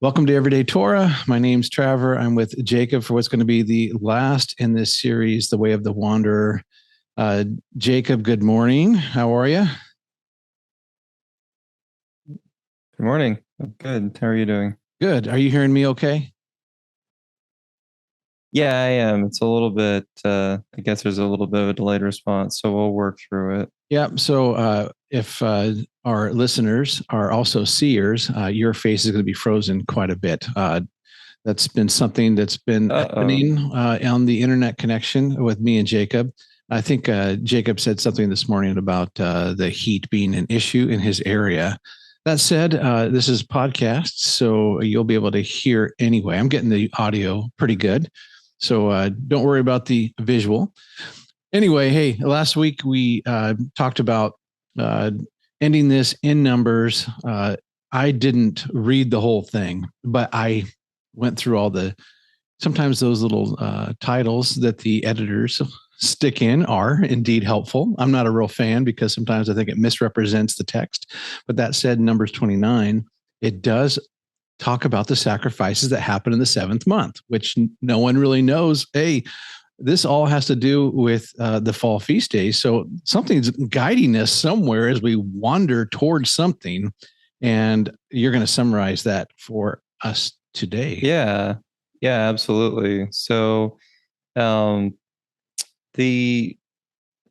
Welcome to Everyday Torah. My name's Traver. I'm with Jacob for what's going to be the last in this series, The Way of the Wanderer. Jacob, good morning. How are you? Good morning. I'm good. How are you doing? Good. Are you hearing me okay? Yeah, I am. It's a little bit, I guess there's a little bit of a delayed response, so we'll work through it. Yeah. So if our listeners are also seers, your face is going to be frozen quite a bit. That's been something that's been Uh-oh. happening on the internet connection with me and Jacob. I think Jacob said something this morning about the heat being an issue in his area. That said, this is podcast, so you'll be able to hear anyway. I'm getting the audio pretty good, so don't worry about the visual. Anyway, hey, last week we talked about uh, ending this in Numbers. I didn't read the whole thing, but I went through all the sometimes those little titles that the editors stick in are indeed helpful. I'm not a real fan because sometimes I think it misrepresents the text. But that said, Numbers 29, it does talk about the sacrifices that happen in the seventh month, which no one really knows. Hey, this all has to do with the fall feast days. So something's guiding us somewhere as we wander towards something. And you're going to summarize that for us today. Yeah. Yeah, absolutely. So, um, the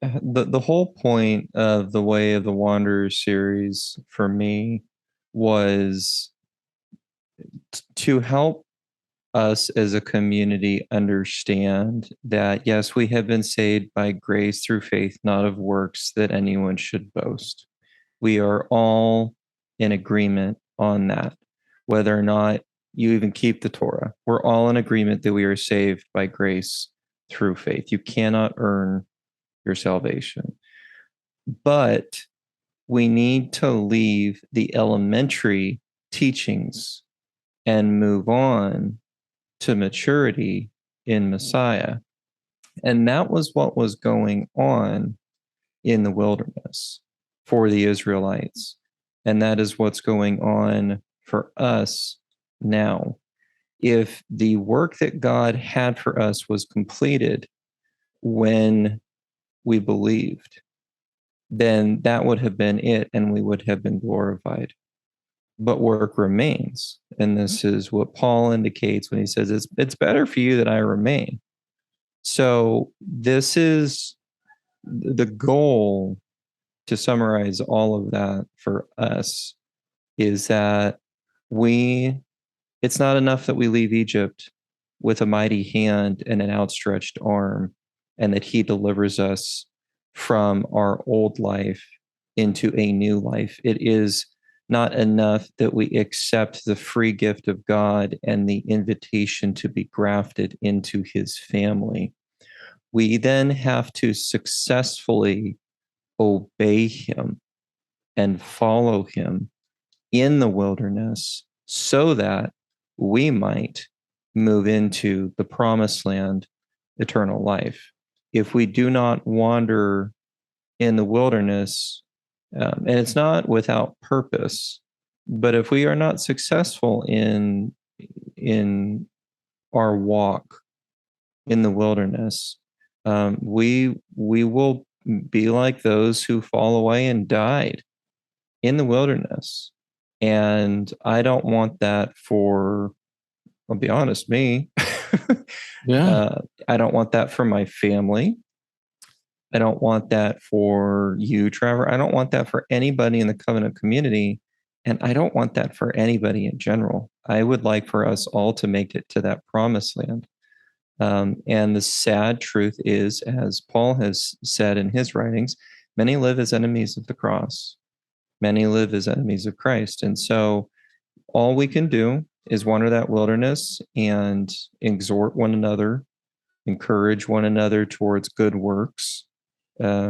the whole point of the Way of the Wanderer series for me was to help us as a community understand that yes, we have been saved by grace through faith, not of works that anyone should boast. We are all in agreement on that, whether or not you even keep the Torah. We're all in agreement that we are saved by grace through faith. You cannot earn your salvation. But we need to leave the elementary teachings and move on to maturity in Messiah. And that was what was going on in the wilderness for the Israelites. And that is what's going on for us now. If the work that God had for us was completed when we believed, then that would have been it and we would have been glorified. But work remains. And this is what Paul indicates when he says, it's better for you that I remain. So, this is the goal to summarize all of that for us is that we, it's not enough that we leave Egypt with a mighty hand and an outstretched arm and that he delivers us from our old life into a new life. It is not enough that we accept the free gift of God and the invitation to be grafted into his family. We then have to successfully obey him and follow him in the wilderness so that we might move into the promised land, eternal life. If we do not wander in the wilderness, and it's not without purpose, but if we are not successful in our walk in the wilderness, we will be like those who fall away and died in the wilderness. And I don't want that for, I'll be honest, me. Yeah. I don't want that for my family. I don't want that for you, Trevor. I don't want that for anybody in the covenant community. And I don't want that for anybody in general. I would like for us all to make it to that promised land. And the sad truth is, as Paul has said in his writings, many live as enemies of the cross, many live as enemies of Christ. And so all we can do is wander that wilderness and exhort one another, encourage one another towards good works,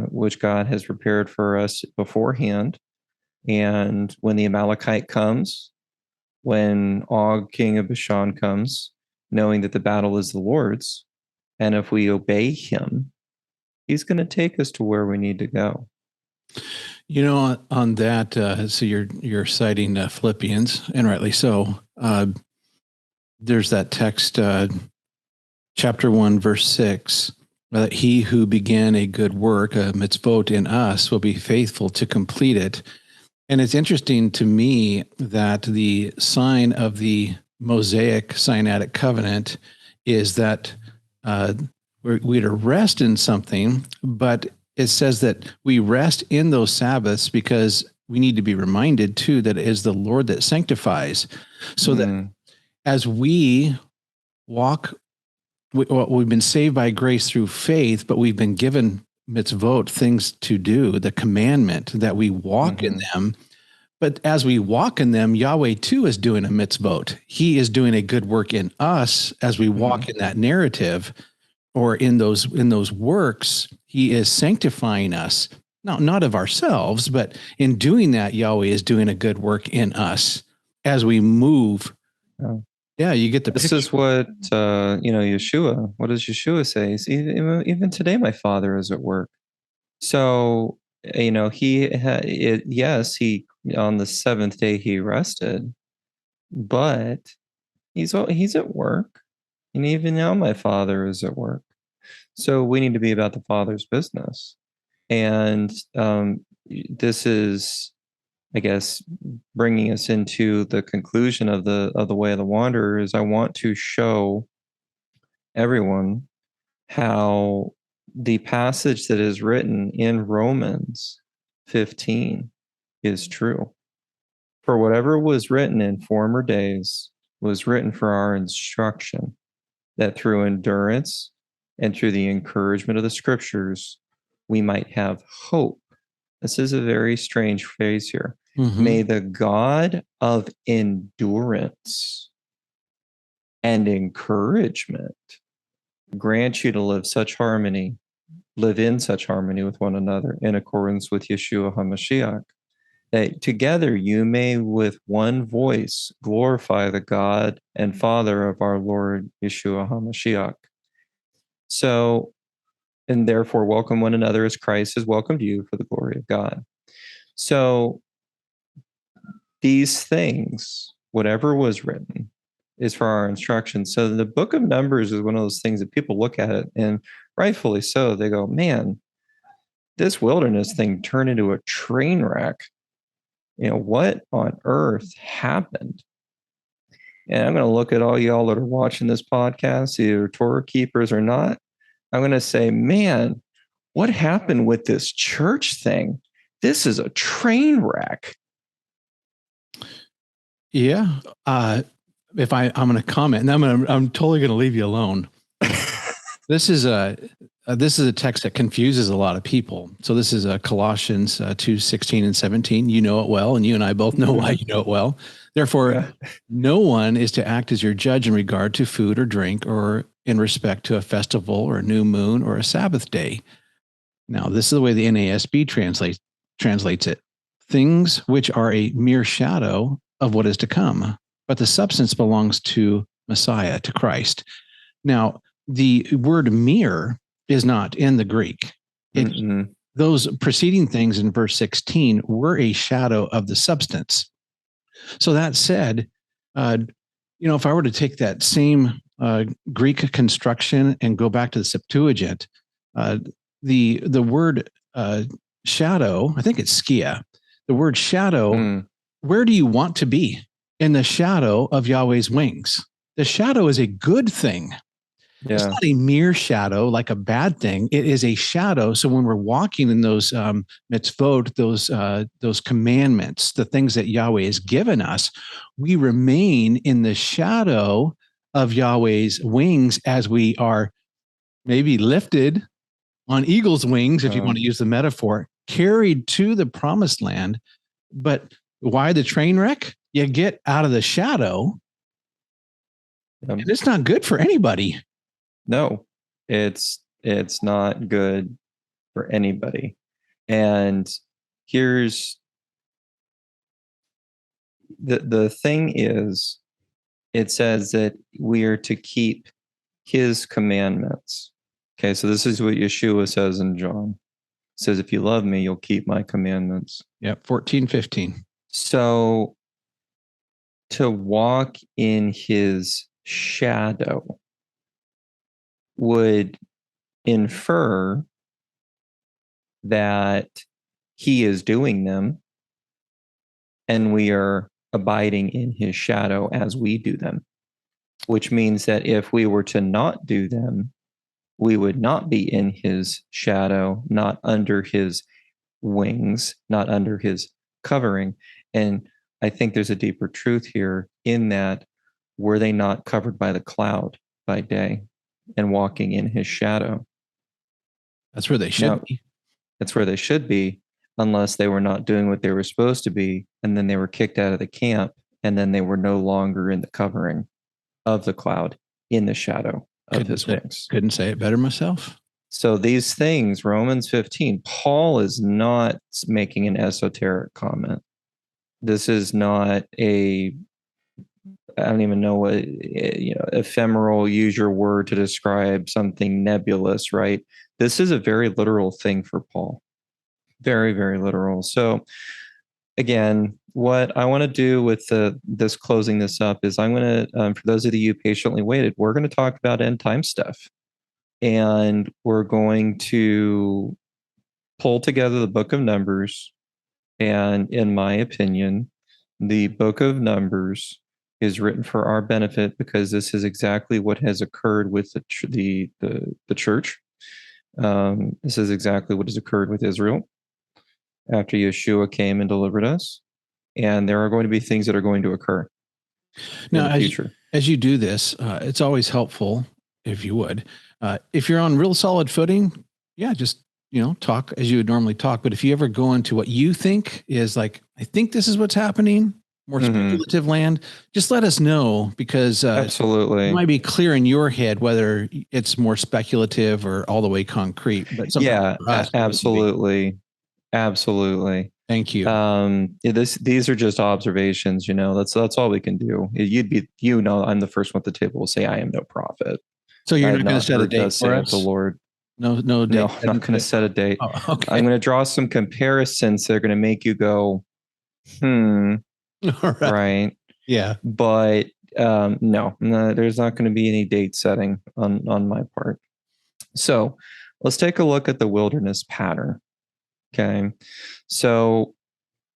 which God has prepared for us beforehand. And when the Amalekite comes, when Og, king of Bashan, comes, knowing that the battle is the Lord's, and if we obey him, he's going to take us to where we need to go. You know, on that, so you're citing Philippians, and rightly so. There's that text, chapter 1, verse 6, that he who began a good work, a mitzvot in us, will be faithful to complete it. And it's interesting to me that the sign of the Mosaic Sinaitic covenant is that we're to rest in something, but it says that we rest in those Sabbaths because we need to be reminded too that it is the Lord that sanctifies. So that as we walk, we've been saved by grace through faith, but we've been given mitzvot, things to do, the commandment that we walk in them. But as we walk in them, Yahweh too is doing a mitzvot. He is doing a good work in us as we walk in that narrative or in those works. He is sanctifying us, not of ourselves, but in doing that, Yahweh is doing a good work in us as we move. Yeah, you get the This picture. is what Yeshua. What does Yeshua say? Even today, my Father is at work. So yes, he on the seventh day he rested, but he's at work, and even now my Father is at work. So we need to be about the Father's business, and this is, I guess, bringing us into the conclusion of the way of the wanderer. Is I want to show everyone how the passage that is written in Romans 15 is true. For whatever was written in former days was written for our instruction, that through endurance and through the encouragement of the scriptures, we might have hope. This is a very strange phrase here. May the God of endurance and encouragement grant you to live in such harmony with one another in accordance with Yeshua HaMashiach, that together you may with one voice glorify the God and Father of our Lord Yeshua HaMashiach. So, and therefore welcome one another as Christ has welcomed you for the glory of God. So these things, whatever was written, is for our instruction. So the book of Numbers is one of those things that people look at it, and rightfully so, they go, man, this wilderness thing turned into a train wreck. What on earth happened? And I'm going to look at all y'all that are watching this podcast, either Torah keepers or not. I'm going to say, man, what happened with this church thing? This is a train wreck. Yeah. If I'm going to comment, and I'm totally going to leave you alone. This is a text that confuses a lot of people. So this is Colossians 2:16 and 17. You know it well, and you and I both know why you know it well. Therefore, no one is to act as your judge in regard to food or drink, or in respect to a festival or a new moon or a Sabbath day. Now, this is the way the NASB translates it. Things which are a mere shadow of what is to come, but the substance belongs to Messiah, to Christ. Now, the word mere is not in the Greek. Those preceding things in verse 16 were a shadow of the substance. So that said, if I were to take that same Greek construction and go back to the Septuagint, the word shadow, I think it's skia. The word shadow, where do you want to be? In the shadow of Yahweh's wings. The shadow is a good thing. Yeah. It's not a mere shadow, like a bad thing. It is a shadow. So when we're walking in those mitzvot, those commandments, the things that Yahweh has given us, we remain in the shadow of Yahweh's wings as we are maybe lifted on eagle's wings, if you want to use the metaphor, carried to the promised land. But why the train wreck? You get out of the shadow, and it's not good for anybody. No, it's not good for anybody. And here's the thing is, it says that we are to keep his commandments. Okay, so this is what Yeshua says in John. It says, if you love me, you'll keep my commandments. Yep, 14:15. So to walk in his shadow would infer that he is doing them and we are abiding in his shadow as we do them, which means that if we were to not do them, we would not be in his shadow, not under his wings, not under his covering. And I think there's a deeper truth here in that were they not covered by the cloud by day and walking in his shadow? That's where they should be. That's where they should be, unless they were not doing what they were supposed to be. And then they were kicked out of the camp. And then they were no longer in the covering of the cloud, in the shadow of his wings. Couldn't say it better myself. So these things, Romans 15, Paul is not making an esoteric comment. This is not a, I don't even know what, ephemeral, use your word to describe something nebulous, right? This is a very literal thing for Paul. Very, very literal. So again, what I want to do with this closing this up is I'm going to, for those of you who patiently waited, we're going to talk about end time stuff. And we're going to pull together the book of Numbers. And in my opinion, the book of Numbers is written for our benefit because this is exactly what has occurred with the church. This is exactly what has occurred with Israel after Yeshua came and delivered us. And there are going to be things that are going to occur now, in the future. As you do this, it's always helpful, if you would, if you're on real solid footing, just, talk as you would normally talk. But if you ever go into what you think is like, I think this is what's happening, more speculative land, just let us know, because absolutely, it might be clear in your head whether it's more speculative or all the way concrete. But absolutely. Absolutely. Thank you. These are just observations, that's all we can do. You'd be, I'm the first one at the table will say I am no prophet. So you're not going to set a date for us? The Lord. No date. No, I'm not going to set a date. Oh, okay. I'm going to draw some comparisons that are going to make you go, All right. Yeah. But no, there's not going to be any date setting on my part. So let's take a look at the wilderness pattern. Okay. So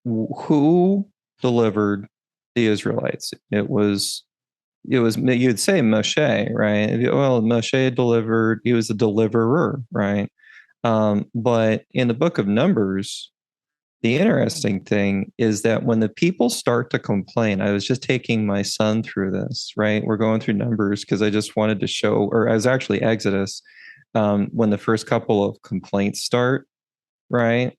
who delivered the Israelites? It was you'd say Moshe, right? Well, Moshe delivered, he was a deliverer, right? But in the book of Numbers, the interesting thing is that when the people start to complain, I was just taking my son through this, right? We're going through Numbers because I just wanted to show, or I was actually Exodus, when the first couple of complaints start, right?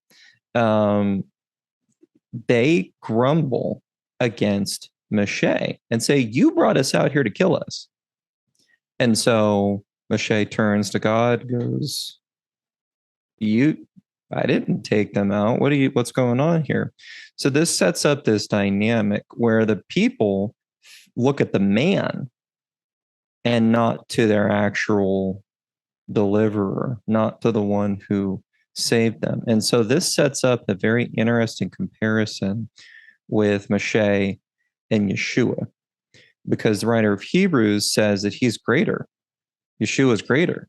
They grumble against Moshe and say, you brought us out here to kill us. And so Moshe turns to God, goes, I didn't take them out. What's going on here? So this sets up this dynamic where the people look at the man and not to their actual deliverer, not to the one who saved them. And so this sets up a very interesting comparison with Moshe and Yeshua, because the writer of Hebrews says that he's greater. Yeshua is greater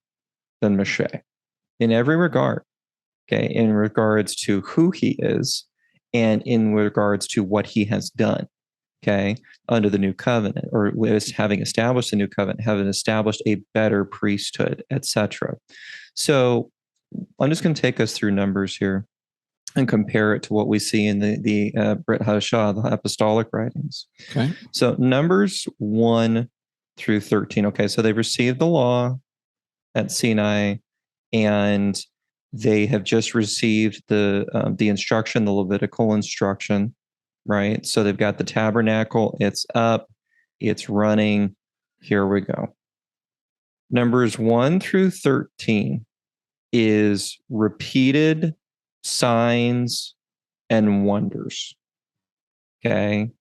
than Moshe in every regard, okay, in regards to who he is and in regards to what he has done, okay, under the new covenant, or having established the new covenant, having established a better priesthood, etc. So I'm just going to take us through Numbers here and compare it to what we see in the Brit Hadashah, the apostolic writings. Okay. So Numbers 1 through 13. Okay, so they've received the law at Sinai, and they have just received the instruction, the Levitical instruction, right? So they've got the tabernacle, it's up, it's running. Here we go. Numbers 1 through 13 is repeated signs and wonders. Okay.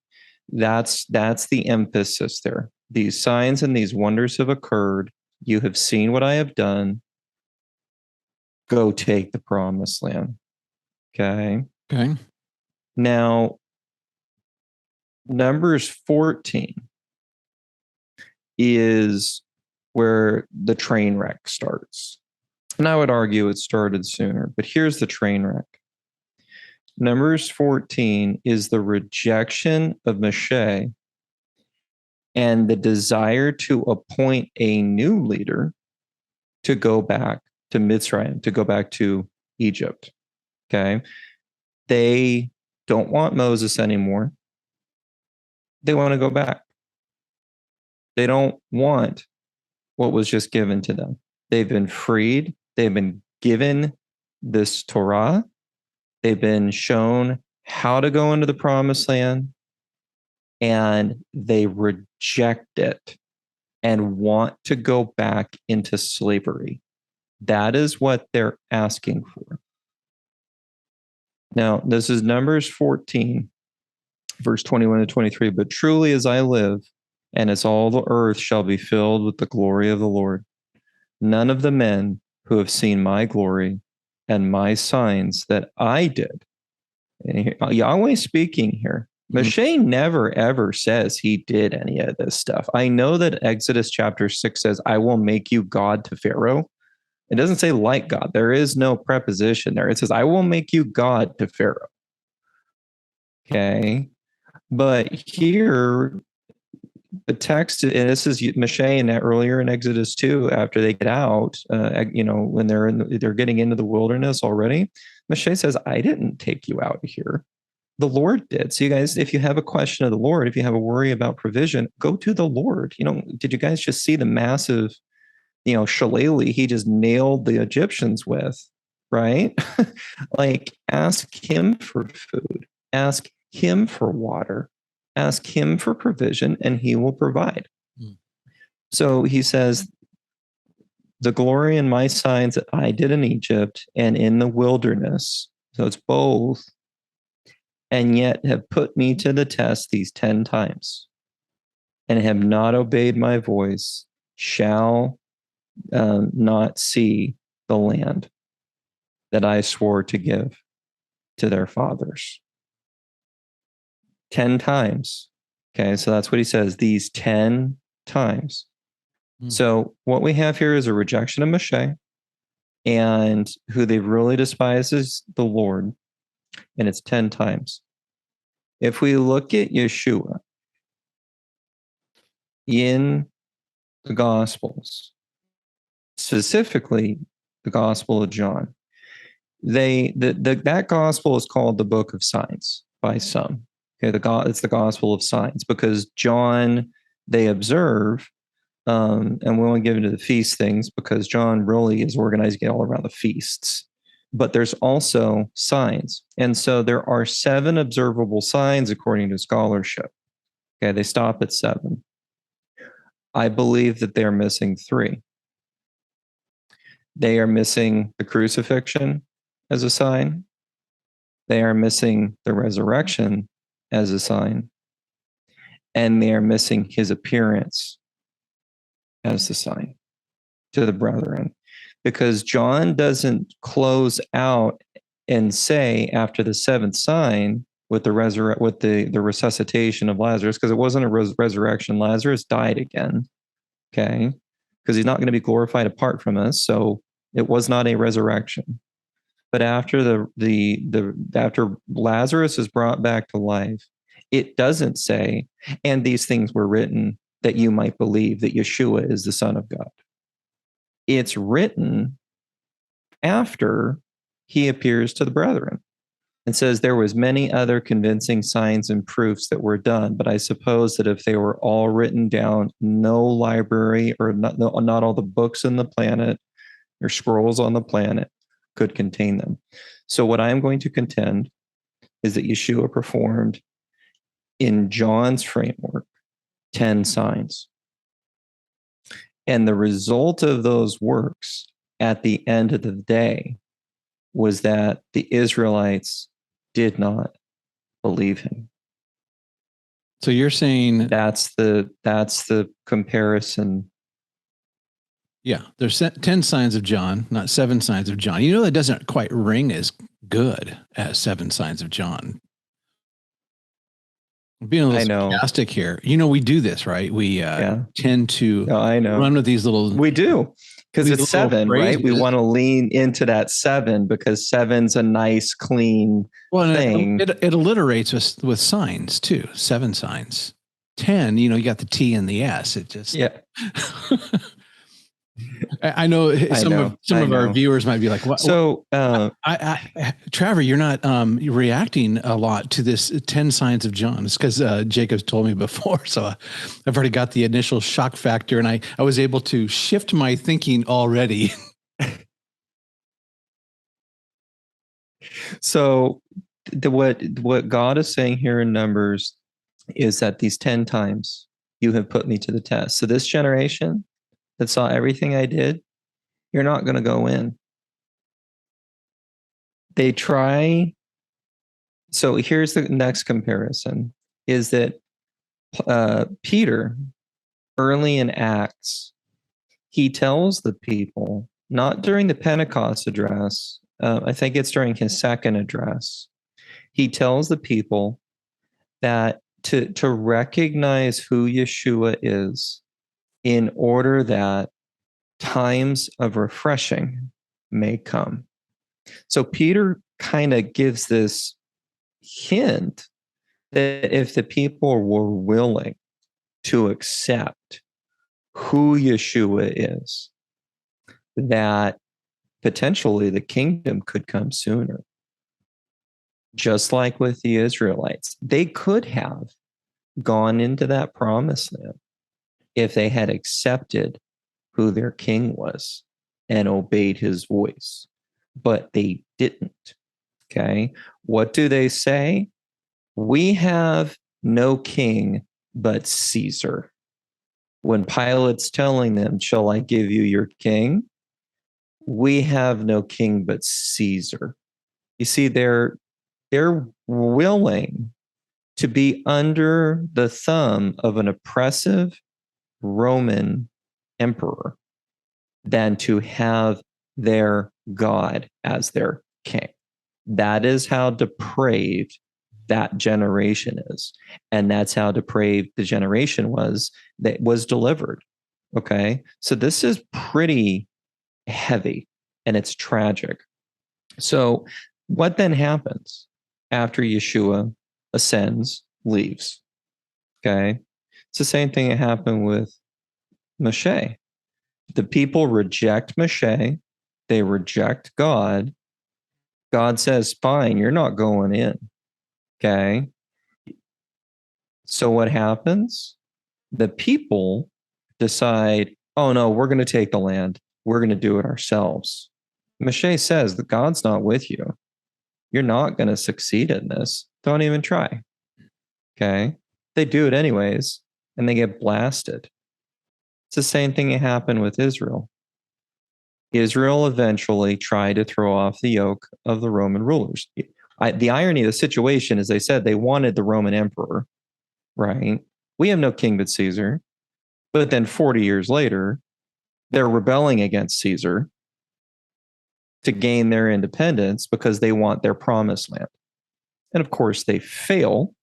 That's the emphasis there. These signs and these wonders have occurred. You have seen what I have done. Go take the promised land. Okay. Okay. Now, Numbers 14 is where the train wreck starts. And I would argue it started sooner, but here's the train wreck. Numbers 14 is the rejection of Moshe and the desire to appoint a new leader to go back to Mitzrayim, to go back to Egypt. Okay. They don't want Moses anymore. They want to go back. They don't want what was just given to them. They've been freed. They've been given this Torah. They've been shown how to go into the promised land, and they reject it and want to go back into slavery. That is what they're asking for. Now, this is Numbers 14, verse 21 to 23. But truly as I live, and as all the earth shall be filled with the glory of the Lord, none of the men who have seen my glory and my signs that I did. And Yahweh speaking here. Moshe never ever says he did any of this stuff. I know that Exodus chapter 6 says, I will make you God to Pharaoh. It doesn't say like God. There is no preposition there. It says, I will make you God to Pharaoh. Okay. But here, the text, and this is Moshe and earlier in Exodus 2, after they get out, when they're getting into the wilderness already, Moshe says, I didn't take you out here. The Lord did. So you guys, if you have a question of the Lord, if you have a worry about provision, go to the Lord. Did you guys just see the massive, shillelagh he just nailed the Egyptians with, right? Like, ask him for food, ask him for water, ask him for provision, and he will provide. So he says, the glory and my signs that I did in Egypt and in the wilderness, so it's both, and yet have put me to the test these 10 times and have not obeyed my voice, shall not see the land that I swore to give to their fathers. 10 times. Okay, so that's what he says, these 10 times. So what we have here is a rejection of Moshe, and who they really despise is the Lord, and it's 10 times. If we look at Yeshua in the Gospels, specifically the Gospel of John, that Gospel is called the Book of Signs by some. Okay, it's the Gospel of Signs because John, they observe, and we won't get into the feast things because John really is organizing it all around the feasts. But there's also signs. And so there are 7 observable signs according to scholarship. Okay, they stop at 7. I believe that they're missing 3. They are missing the crucifixion as a sign. They are missing the resurrection as a sign. And they are missing his appearance as the sign to the brethren. Because John doesn't close out and say after the 7th sign with the resuscitation of Lazarus, because it wasn't a resurrection. Lazarus died again. Okay, because he's not going to be glorified apart from us. So it was not a resurrection. But after after Lazarus is brought back to life, it doesn't say, and these things were written that you might believe that Yeshua is the Son of God. It's written after he appears to the brethren and says there was many other convincing signs and proofs that were done. But I suppose that if they were all written down, no library or not all the books on the planet or scrolls on the planet could contain them. So what I'm going to contend is that Yeshua performed in John's framework 10 signs. And the result of those works at the end of the day was that the Israelites did not believe him. So you're saying that's the comparison. Yeah, there's 10 signs of John, not 7 signs of John. That doesn't quite ring as good as 7 signs of John. Being a I little know. sarcastic here. We do this, right? We Yeah. tend to No, I know. run with these little We do. Because it's little 7, right? We phrases. want to lean into that 7 because 7's a nice, clean Well, and thing. it alliterates with signs too. 7 signs. 10, you got the T and the S. It just Yeah. I know I know. some I of our know. viewers might be like, "What?" So, Traver, you're not reacting a lot to this 10 signs of John. It's because Jacob's told me before, so I've already got the initial shock factor, and I was able to shift my thinking already. so what God is saying here in Numbers is that these 10 times you have put me to the test. So this generation that saw everything I did, you're not going to go in. They try. So here's the next comparison is that Peter, early in Acts, he tells the people, not during the Pentecost address, I think it's during his second address, he tells the people that to recognize who Yeshua is in order that times of refreshing may come. So Peter kind of gives this hint that if the people were willing to accept who Yeshua is, that potentially the kingdom could come sooner. Just like with the Israelites, they could have gone into that promised land if they had accepted who their king was and obeyed his voice, but they didn't. Okay. What do they say? We have no king but Caesar. When Pilate's telling them, shall I give you your king? We have no king but Caesar. You see, they're willing to be under the thumb of an oppressive Roman emperor than to have their God as their king. That is how depraved that generation is. And that's how depraved the generation was that was delivered. Okay. So this is pretty heavy and it's tragic. So, what then happens after Yeshua ascends, leaves? Okay. It's the same thing that happened with Moshe. The people reject Moshe, they reject God. God says, fine, you're not going in. Okay. So, what happens? The people decide, oh no, we're going to take the land. We're going to do it ourselves. Moshe says that God's not with you. You're not going to succeed in this. Don't even try. Okay. They do it anyways, and they get blasted. It's the same thing that happened with Israel. Israel eventually tried to throw off the yoke of the Roman rulers. The irony of the situation is they said they wanted the Roman emperor, right? We have no king but Caesar. But then 40 years later, they're rebelling against Caesar to gain their independence because they want their promised land. And of course, they fail.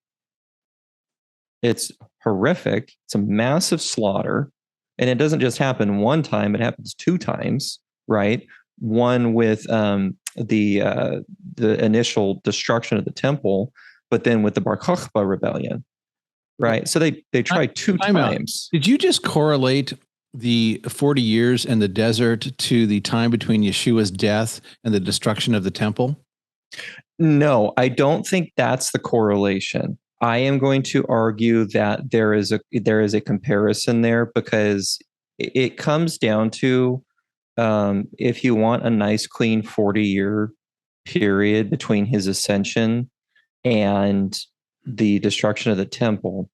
It's horrific. It's a massive slaughter. And it doesn't just happen one time, it happens 2 times, right? One with the initial destruction of the temple, but then with the Bar Kokhba rebellion, right? So they tried 2 times. Did you just correlate the 40 years in the desert to the time between Yeshua's death and the destruction of the temple? No, I don't think that's the correlation. I am going to argue that there is a comparison there because it comes down to if you want a nice clean 40-year period between his ascension and the destruction of the temple.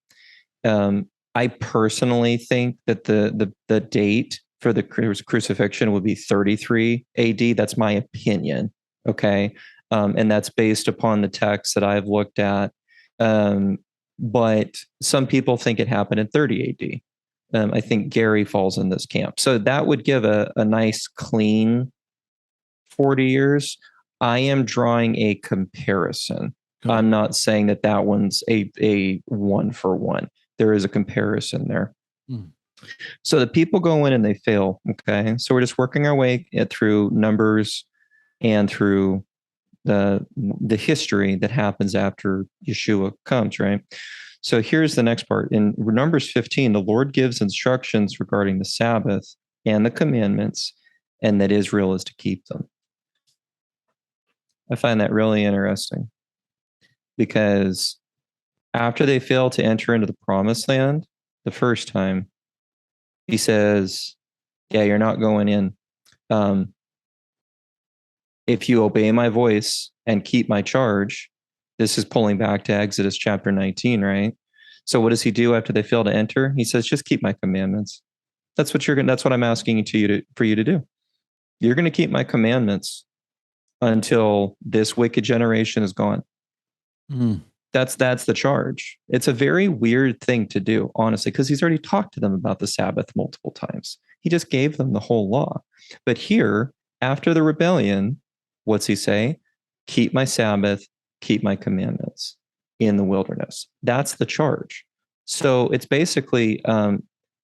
I personally think that the date for the crucifixion would be 33 AD. That's my opinion. Okay. And that's based upon the text that I've looked at. But some people think it happened in 30 AD. I think Gary falls in this camp. So that would give a nice clean 40 years. I am drawing a comparison. I'm not saying that one's a one for one. There is a comparison there. So the people go in and they fail. Okay. So we're just working our way through Numbers and through the history that happens after Yeshua comes, right? So here's the next part. In Numbers 15, the Lord gives instructions regarding the Sabbath and the commandments, and that Israel is to keep them. I find that really interesting because after they fail to enter into the promised land the first time, he says, yeah, you're not going in. If you obey my voice and keep my charge, this is pulling back to Exodus chapter 19, right? So what does he do after they fail to enter? He says, just keep my commandments. That's what I'm asking for you to do. You're going to keep my commandments until this wicked generation is gone. That's the charge. It's a very weird thing to do, honestly, because he's already talked to them about the Sabbath multiple times. He just gave them the whole law. But here, after the rebellion, what's he say? Keep my Sabbath, keep my commandments in the wilderness. That's the charge. So it's basically,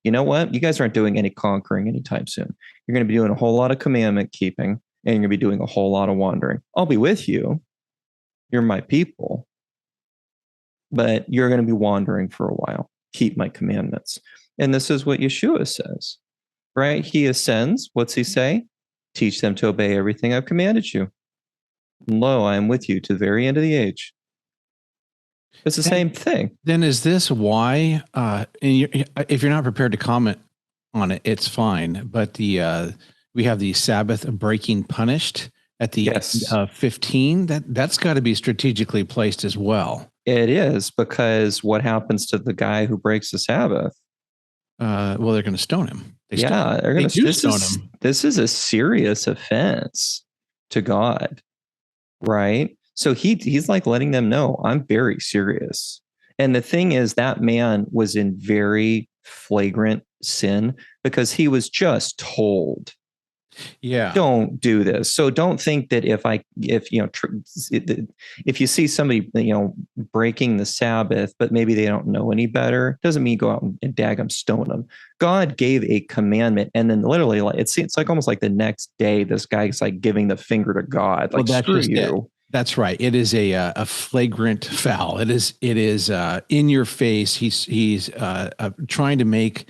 you know what? You guys aren't doing any conquering anytime soon. You're going to be doing a whole lot of commandment keeping, and you're going to be doing a whole lot of wandering. I'll be with you. You're my people. But you're going to be wandering for a while. Keep my commandments. And this is what Yeshua says, right? He ascends. What's he say? Teach them to obey everything I've commanded you. Lo, I am with you to the very end of the age. It's the same thing. Then is this why, if you're not prepared to comment on it, it's fine. But we have the Sabbath breaking punished at the end of 15. That's got to be strategically placed as well. It is, because what happens to the guy who breaks the Sabbath? Well, they're going to stone him. They're going to stone him. This is a serious offense to God, right? So he's like letting them know, I'm very serious. And the thing is, that man was in very flagrant sin because he was just told, don't do this. So don't think that if you see somebody, breaking the Sabbath, but maybe they don't know any better, doesn't mean go out and daggum stone them. God gave a commandment, and then literally, like it's like almost like the next day, this guy's like giving the finger to God, like, well, screw you. That's right. It is a flagrant foul. It is in your face. He's trying to make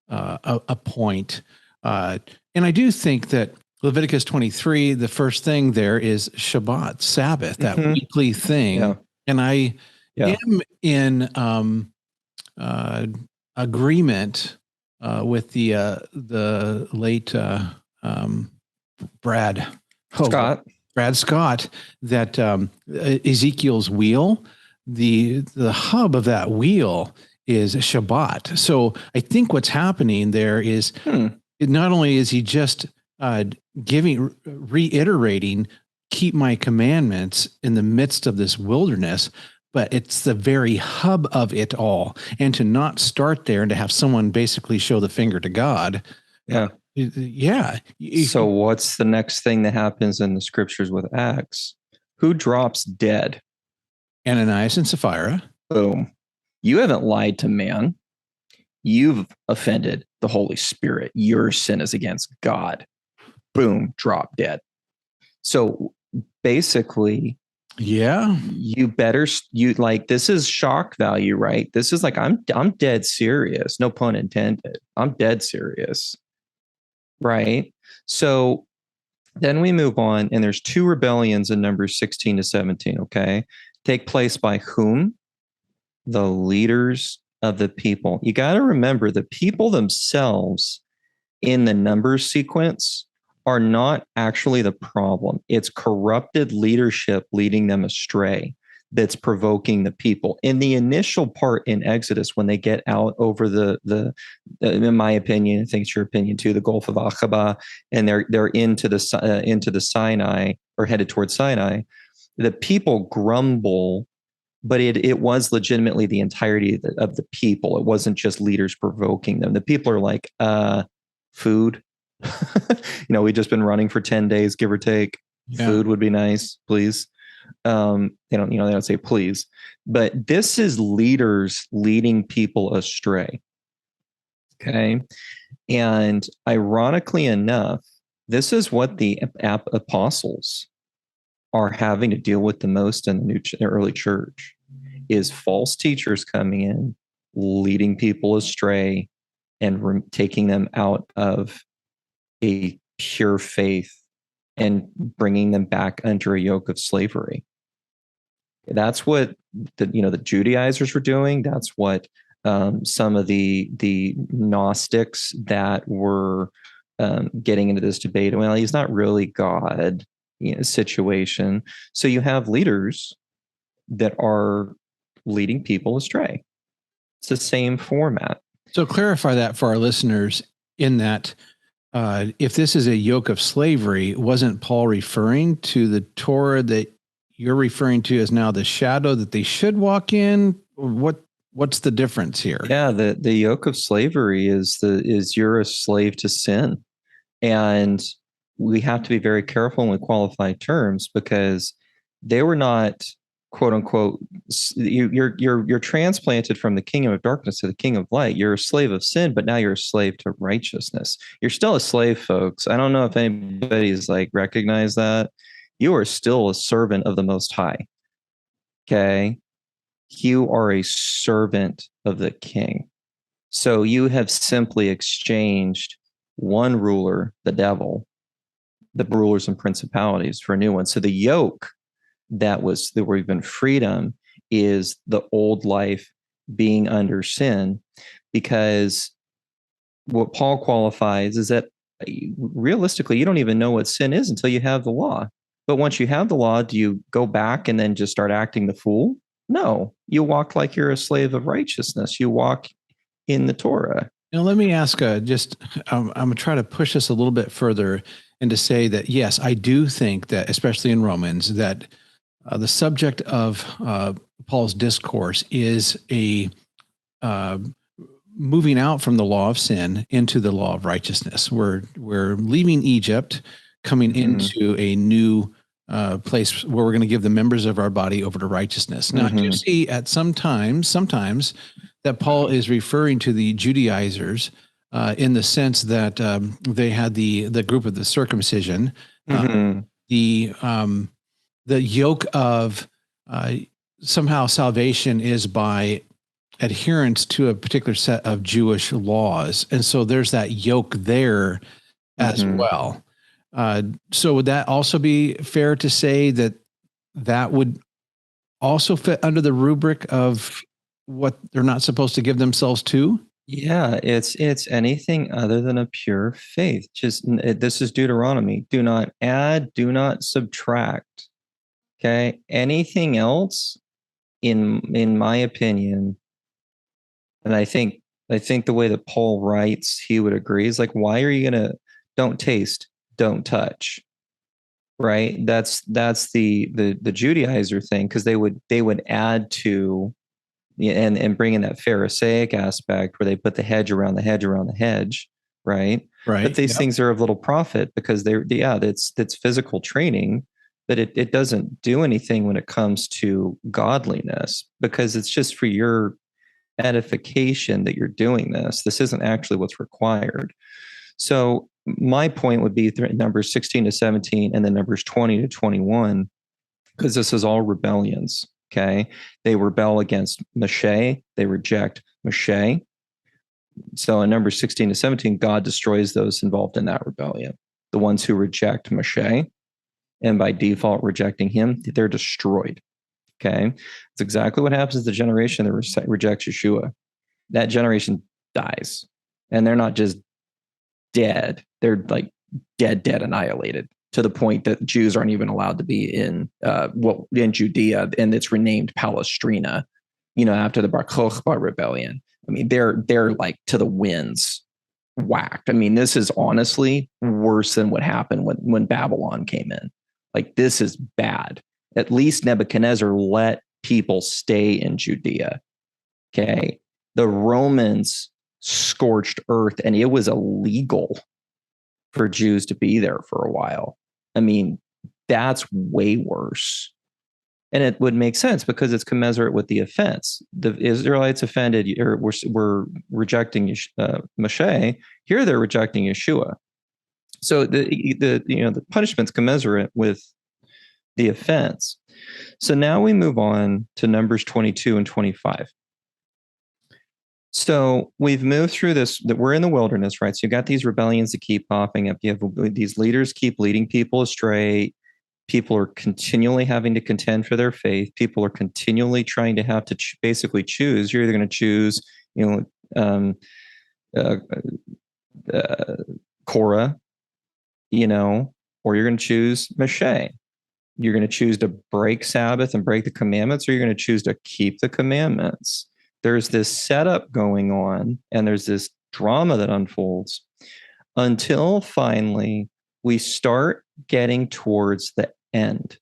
a point. And I do think that Leviticus 23, the first thing there is Shabbat, Sabbath, that weekly thing. Yeah. And I am in agreement with the late Brad Scott, that Ezekiel's wheel, the hub of that wheel is Shabbat. So I think what's happening there is not only is he just reiterating, keep my commandments in the midst of this wilderness, but it's the very hub of it all. And to not start there and to have someone basically show the finger to God. Yeah. So what's the next thing that happens in the scriptures with Acts? Who drops dead? Ananias and Sapphira. Boom. You haven't lied to man. You've offended the Holy Spirit. Your sin is against God. Boom, drop dead. So basically, this is shock value, right? This is like, I'm dead serious. No pun intended. I'm dead serious. Right. So then we move on, and there's two rebellions in Numbers 16 to 17. Okay. Take place by whom? The leaders of the people. You got to remember, the people themselves in the Numbers sequence are not actually the problem. It's corrupted leadership leading them astray that's provoking the people. In the initial part in Exodus, when they get out over the in my opinion, I think it's your opinion too, the Gulf of Aqaba, and they're into the Sinai, or headed towards Sinai, the people grumble. But it was legitimately the entirety of the people. It wasn't just leaders provoking them. The people are like, food. We've just been running for 10 days, give or take. Yeah. Food would be nice, please. They don't say please, but this is leaders leading people astray. Okay. And ironically enough, this is what the apostles are having to deal with the most in the early church is false teachers coming in, leading people astray, and taking them out of a pure faith and bringing them back under a yoke of slavery. That's what the Judaizers were doing. That's what some of the Gnostics that were getting into this debate. Well, he's not really God, situation. So you have leaders that are leading people astray. It's the same format. So clarify that for our listeners in that if this is a yoke of slavery, wasn't Paul referring to the Torah that you're referring to as now the shadow that they should walk in? What's the difference here? Yeah, the yoke of slavery is you're a slave to sin. And we have to be very careful when we qualify terms because they were not quote unquote you're transplanted from the kingdom of darkness to the kingdom of light. You're a slave of sin, but now you're a slave to righteousness. You're still a slave, folks. I don't know if anybody's recognized that. You are still a servant of the Most High. Okay. You are a servant of the king. So you have simply exchanged one ruler, the devil, the rulers and principalities, for a new one. So the yoke that we've been freedom is the old life being under sin, because what Paul qualifies is that realistically, you don't even know what sin is until you have the law. But once you have the law, do you go back and then just start acting the fool? No, you walk like you're a slave of righteousness. You walk in the Torah. Now, let me ask I'm going to try to push this a little bit further and to say that, yes, I do think that, especially in Romans, that the subject of Paul's discourse is a moving out from the law of sin into the law of righteousness. We're leaving Egypt, coming into a new place where we're going to give the members of our body over to righteousness. Now, I do see at sometimes that Paul is referring to the Judaizers in the sense that they had the group of the circumcision, the yoke of somehow salvation is by adherence to a particular set of Jewish laws. And so there's that yoke there as well. So would that also be fair to say that that would also fit under the rubric of what they're not supposed to give themselves to? Yeah, it's anything other than a pure faith. This is Deuteronomy. Do not add, do not subtract. Okay. Anything else, in my opinion, and I think the way that Paul writes, he would agree, is why are you gonna don't taste, don't touch? Right? That's the Judaizer thing, because they would add to and bring in that Pharisaic aspect where they put the hedge around the hedge around the hedge, right? Right. But these things are of little profit because that's physical training, but it doesn't do anything when it comes to godliness, because it's just for your edification that you're doing this. This isn't actually what's required. So my point would be numbers 16 to 17 and then numbers 20 to 21, because this is all rebellions. Okay. They rebel against Moshe. They reject Moshe. So in numbers 16 to 17, God destroys those involved in that rebellion. The ones who reject Moshe and by default rejecting him, they're destroyed. Okay. It's exactly what happens to the generation that rejects Yeshua. That generation dies. And they're not just dead. They're dead, annihilated, to the point that Jews aren't even allowed to be in Judea, and it's renamed Palestrina, after the Bar Kokhba rebellion. I mean, they're to the winds whacked. I mean, this is honestly worse than what happened when Babylon came in. This is bad. At least Nebuchadnezzar let people stay in Judea. Okay. The Romans scorched earth, and it was illegal for Jews to be there for a while. I mean, that's way worse. And it would make sense because it's commensurate with the offense. The Israelites offended or were rejecting Moshe. Here they're rejecting Yeshua. So the punishment's commensurate with the offense. So now we move on to Numbers 22 and 25. So we've moved through this, that we're in the wilderness, right? So you've got these rebellions that keep popping up. You have these leaders keep leading people astray. People are continually having to contend for their faith. People are continually trying to have to basically choose. You're either going to choose, Korah, or you're going to choose Moshe. You're going to choose to break Sabbath and break the commandments, or you're going to choose to keep the commandments. There's this setup going on, and there's this drama that unfolds until finally we start getting towards the end.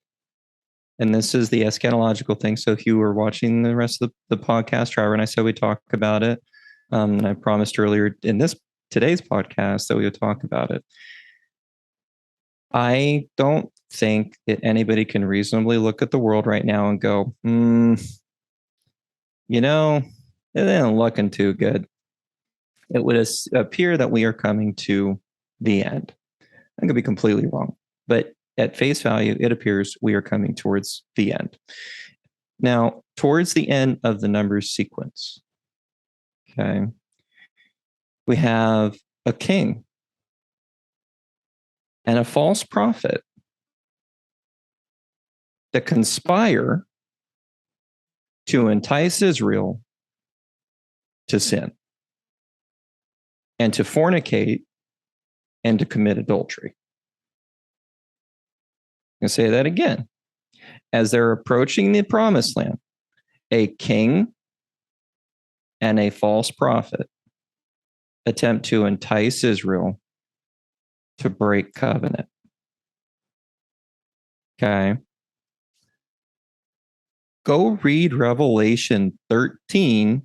And this is the eschatological thing. So if you were watching the rest of the podcast, Traver and I said we talk about it. And I promised earlier in today's podcast that we would talk about it. I don't think that anybody can reasonably look at the world right now and go, it isn't looking too good. It would appear that we are coming to the end. I could be completely wrong, but at face value, it appears we are coming towards the end. Now, towards the end of the Numbers sequence, okay, we have a king and a false prophet that conspire to entice Israel to sin and to fornicate and to commit adultery. I'm going to say that again. As they're approaching the promised land, a king and a false prophet attempt to entice Israel to break covenant. Okay. Go read Revelation 13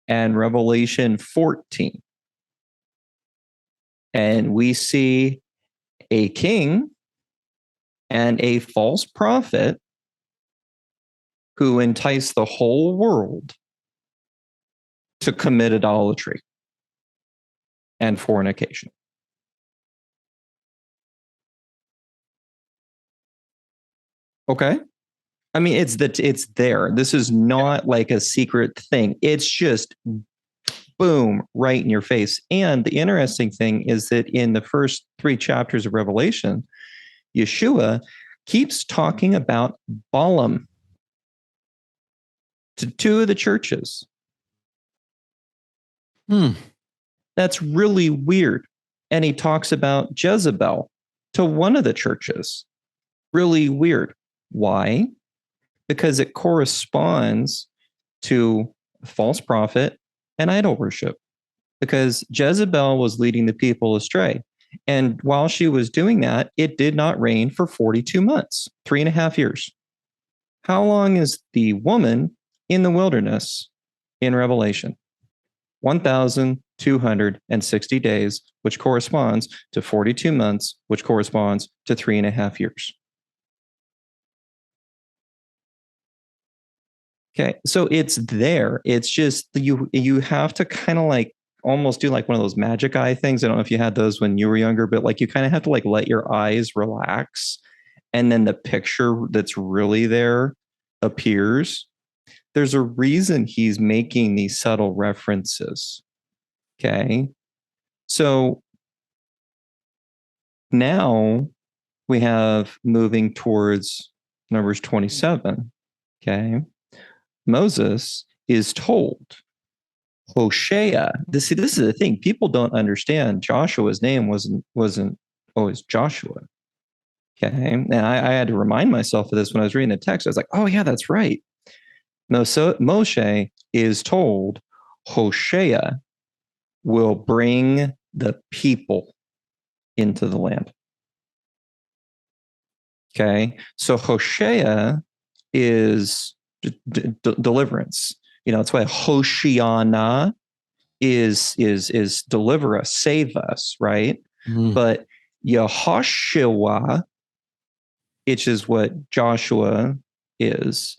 and Revelation 14. And we see a king and a false prophet who entice the whole world to commit idolatry and fornication. Okay? I mean, it's there. This is not like a secret thing. It's just boom, right in your face. And the interesting thing is that in the first 3 chapters of Revelation, Yeshua keeps talking about Balaam to 2 of the churches. That's really weird. And he talks about Jezebel to 1 of the churches. Really weird. Why? Because it corresponds to false prophet and idol worship. Because Jezebel was leading the people astray. And while she was doing that, it did not rain for 42 months, 3.5 years. How long is the woman in the wilderness in Revelation? 1,260 days, which corresponds to 42 months, which corresponds to 3.5 years. Okay, so it's there. It's just you have to kind of like almost do like one of those magic eye things. I don't know if you had those when you were younger, but like you kind of have to like let your eyes relax, and then the picture that's really there appears. There's a reason he's making these subtle references. Okay, so now we have moving towards Numbers 27. Okay. Moses is told, Hosea. This is the thing. People don't understand. Joshua's name wasn't always Joshua. Okay. And I had to remind myself of this when I was reading the text. I was like, oh yeah, that's right. No, so Moshe is told Hosea will bring the people into the land. Okay. So Hosea is deliverance. That's why Hoshiana is deliver us, save us, right? But Yehoshua, which is what Joshua is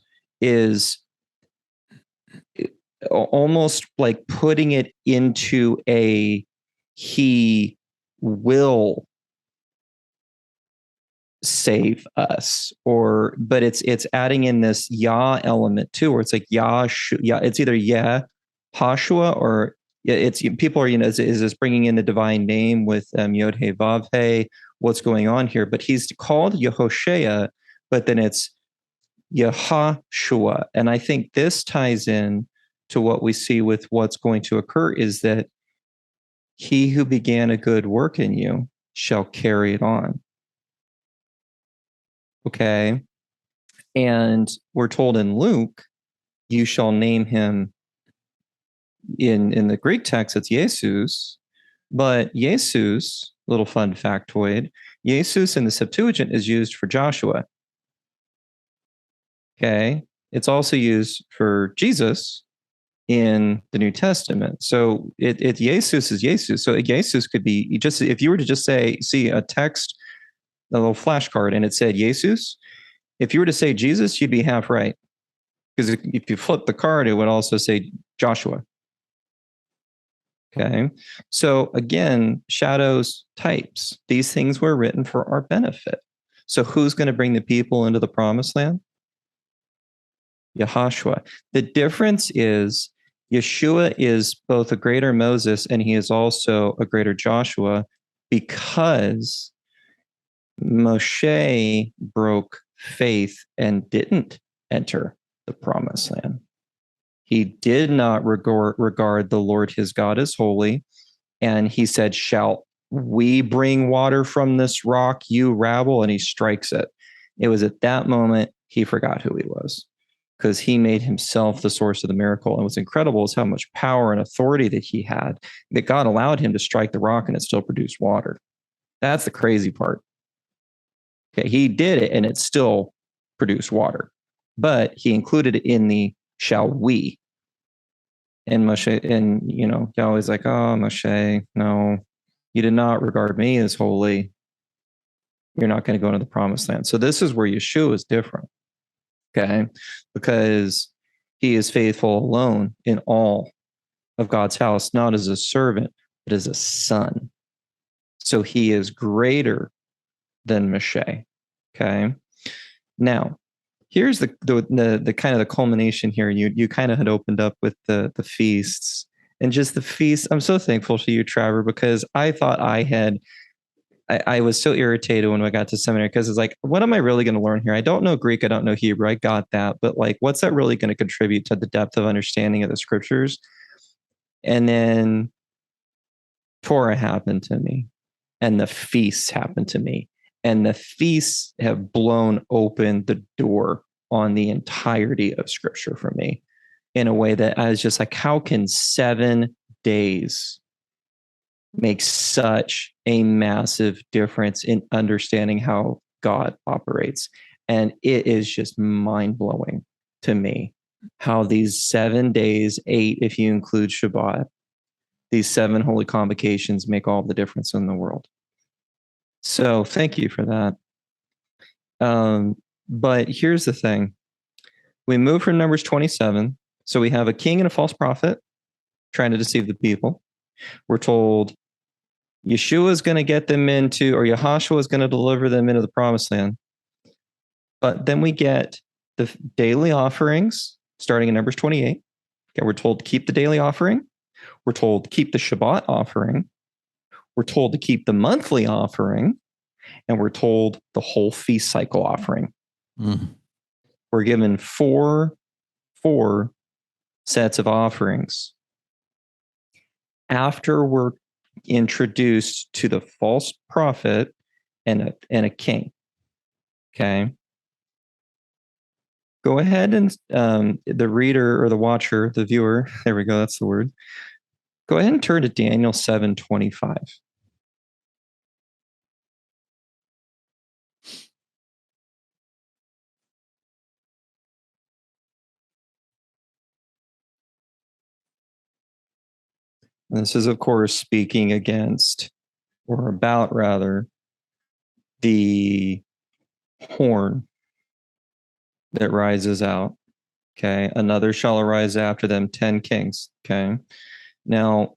almost like putting it into a he will save us, or but it's adding in this Yah element too, where it's like Yah, it's either Yah Hashua, or it's people are, is this bringing in the divine name with Yod He Vav He, what's going on here? But he's called Yehoshea, but then it's Yahashua. And I think this ties in to what we see with what's going to occur, is that he who began a good work in you shall carry it on. Okay. And we're told in Luke, you shall name him, in the Greek text, it's Jesus, but Jesus, little fun factoid, Jesus in the Septuagint is used for Joshua. Okay. It's also used for Jesus in the New Testament. So Jesus is Jesus. So Jesus could be just, if you were to just see a text, a little flashcard, and it said Jesus, if you were to say Jesus, you'd be half right. Because if you flip the card, it would also say Joshua. Okay. So again, shadows, types, these things were written for our benefit. So who's going to bring the people into the promised land? Yahashua. The difference is Yeshua is both a greater Moses and he is also a greater Joshua, because Moshe broke faith and didn't enter the promised land. He did not regard the Lord his God as holy. And he said, shall we bring water from this rock, you rabble? And he strikes it. It was at that moment he forgot who he was, because he made himself the source of the miracle. And what's incredible is how much power and authority that he had, that God allowed him to strike the rock and it still produced water. That's the crazy part. Okay, he did it and it still produced water, but he included it in the shall we. And Moshe, and Yahweh's like, oh, Moshe, no, you did not regard me as holy. You're not going to go into the promised land. So this is where Yeshua is different. Okay, because he is faithful alone in all of God's house, not as a servant, but as a son. So he is greater than Moshe. Okay. Now, here's the kind of the culmination here. You kind of had opened up with the feasts, and just the feast. I'm so thankful to you, Traver, because I thought I was so irritated when I got to seminary, because it's like, what am I really going to learn here? I don't know Greek. I don't know Hebrew. I got that. But like, what's that really going to contribute to the depth of understanding of the scriptures? And then Torah happened to me, and the feasts happened to me. And the feasts have blown open the door on the entirety of scripture for me, in a way that I was just like, how can 7 days make such a massive difference in understanding how God operates? And it is just mind blowing to me how these 7 days, 8 if you include Shabbat, these 7 holy convocations make all the difference in the world. So thank you for that. But here's the thing. We move from Numbers 27. So we have a king and a false prophet trying to deceive the people. We're told Yeshua is going to get them into, or Yahashua is going to deliver them into the promised land. But then we get the daily offerings starting in Numbers 28. Okay, we're told to keep the daily offering. We're told to keep the Shabbat offering. We're told to keep the monthly offering. And we're told the whole feast cycle offering. We're given four sets of offerings. After we're introduced to the false prophet and a king. Okay. Go ahead and the reader or the watcher, the viewer, there we go, that's the word. Go ahead and turn to Daniel 7:25. And this is, of course, speaking against, or about rather, the horn that rises out. Okay. Another shall arise after them, 10 kings. Okay. Now,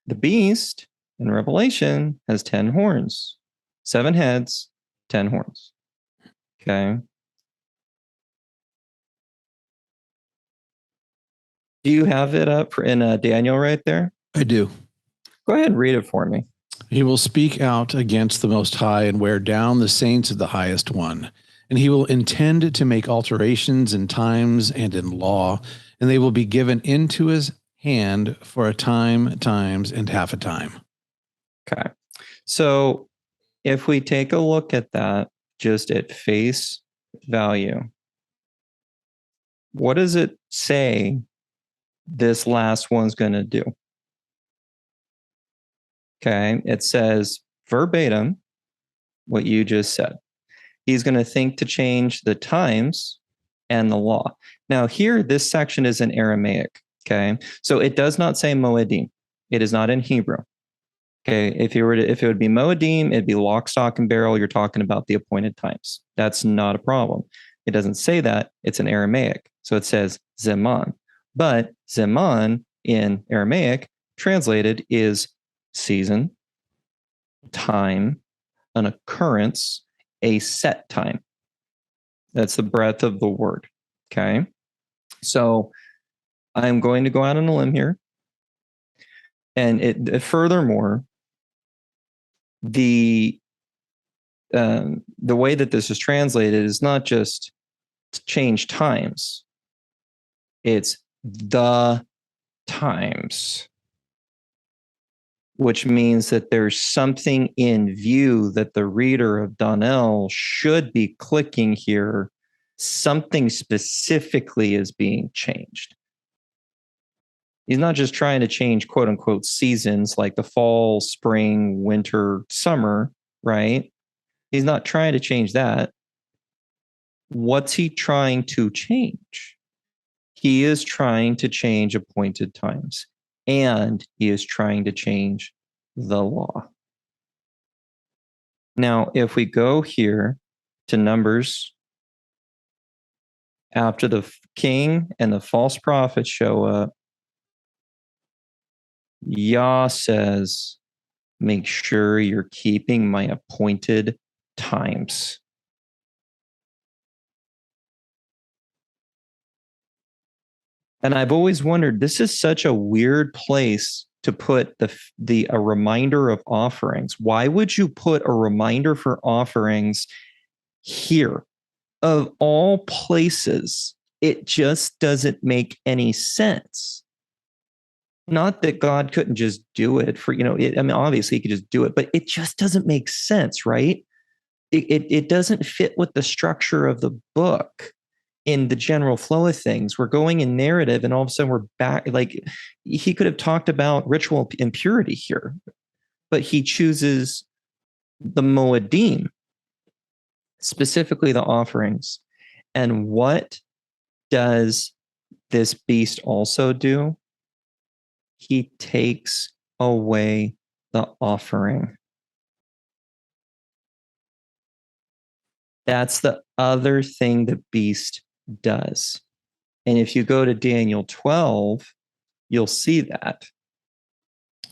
the beast in Revelation has 10 horns, 7 heads, 10 horns. Okay. Do you have it up in Daniel right there? I do. Go ahead and read it for me. He will speak out against the Most High and wear down the saints of the Highest One. And he will intend to make alterations in times and in law, and they will be given into his hand for a time, times, and half a time. Okay. So if we take a look at that just at face value, what does it say this last one's going to do? Okay. It says verbatim what you just said. He's going to think to change the times and the law. Now, here, this section is in Aramaic. Okay. So it does not say Moedim. It is not in Hebrew. Okay. If it would be Moedim, it'd be lock, stock, and barrel. You're talking about the appointed times. That's not a problem. It doesn't say that. It's in Aramaic. So it says Zeman. But Zeman in Aramaic translated is season, time, an occurrence, a set time. That's the breadth of the word. Okay. So I'm going to go out on a limb here. And furthermore, the way that this is translated is not just to change times, it's the times, which means that there's something in view that the reader of Donnell should be clicking here. Something specifically is being changed. He's not just trying to change quote unquote seasons like the fall, spring, winter, summer, right? He's not trying to change that. What's he trying to change? He is trying to change appointed times, and he is trying to change the law. Now, if we go here to Numbers, after the king and the false prophet show up, Yah says, make sure you're keeping my appointed times. And I've always wondered, this is such a weird place to put a reminder of offerings. Why would you put a reminder for offerings here? Of all places, it just doesn't make any sense. Not that God couldn't just do it for, obviously he could just do it, but it just doesn't make sense, right? It doesn't fit with the structure of the book in the general flow of things. We're going in narrative and all of a sudden we're back. Like he could have talked about ritual impurity here, but he chooses the Moedim, specifically the offerings. And what does this beast also do? He takes away the offering. That's the other thing the beast does. And if you go to Daniel 12, you'll see that.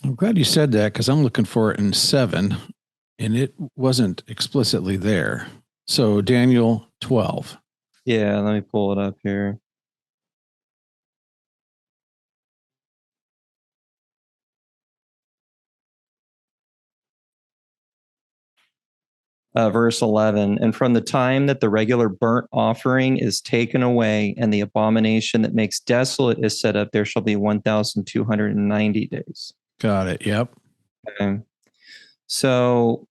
I'm glad you said that because I'm looking for it in 7 and it wasn't explicitly there. So Daniel 12. Yeah, let me pull it up here. Verse 11, and from the time that the regular burnt offering is taken away and the abomination that makes desolate is set up, there shall be 1,290 days. Got it. Yep. Okay. So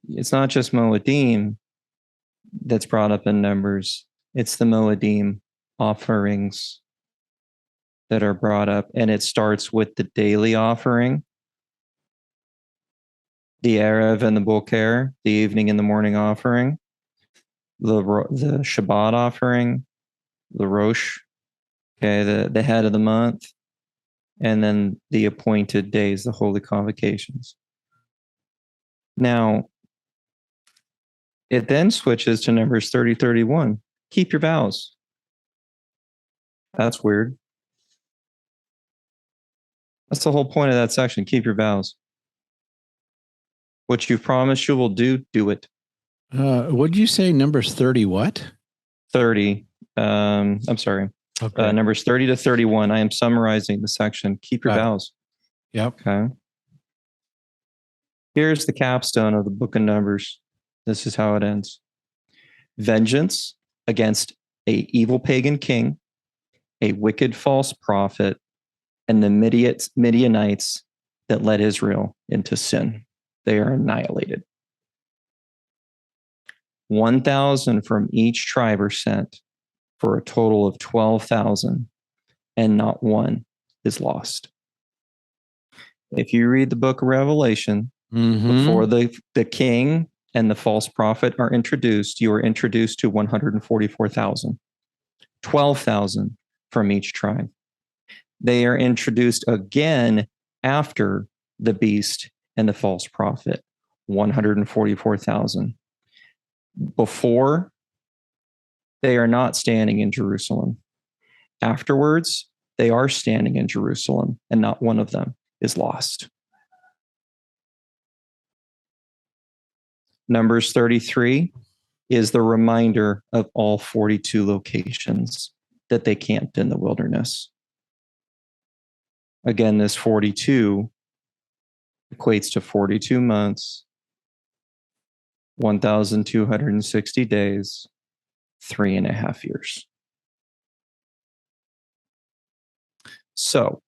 it's not just Moedim that's brought up in Numbers. It's the Moedim offerings that are brought up. And it starts with the daily offering, the Erev and the Boker, the evening and the morning offering, the Shabbat offering, the Rosh, okay, the head of the month, and then the appointed days, the holy convocations. Now, It then switches to Numbers 30:31. Keep your vows. That's weird. That's the whole point of that section. Keep your vows. What you've promised you will do, do it. What did you say? Numbers 30 what? 30. I'm sorry. Okay. Numbers 30 to 31. I am summarizing the section. Keep your Got it. vows. Yep. Okay. Here's the capstone of the book of Numbers. This is how it ends. Vengeance against a evil pagan king, a wicked false prophet, and the Midianites that led Israel into sin. They are annihilated. 1,000 from each tribe are sent for a total of 12,000, and not one is lost. If you read the book of Revelation, before the king and the false prophet are introduced, you are introduced to 144,000, 12,000 from each tribe. They are introduced again after the beast and the false prophet, 144,000. Before, they are not standing in Jerusalem. Afterwards, they are standing in Jerusalem, and not one of them is lost. Numbers 33 is the reminder of all 42 locations that they camped in the wilderness. Again, this 42 equates to 42 months, 1,260 days, 3.5 years. So,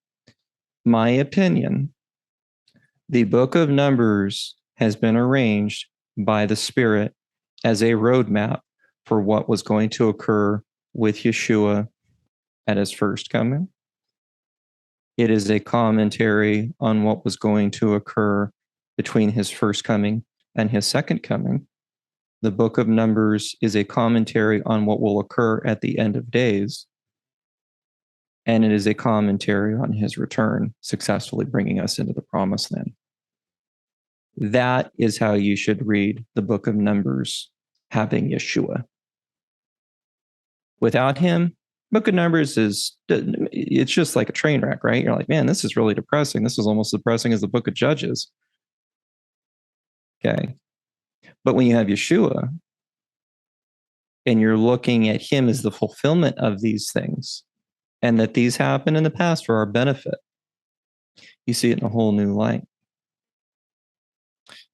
my opinion, the book of Numbers has been arranged by the Spirit as a roadmap for what was going to occur with Yeshua at his first coming. It is a commentary on what was going to occur between his first coming and his second coming. The book of Numbers is a commentary on what will occur at the end of days. And it is a commentary on his return, successfully bringing us into the promised land. That is how you should read the book of Numbers, having Yeshua. Without him, book of Numbers it's just like a train wreck, right? You're like, man, this is really depressing. This is almost depressing as the book of Judges. Okay. But when you have Yeshua and you're looking at him as the fulfillment of these things, and that these happened in the past for our benefit, you see it in a whole new light.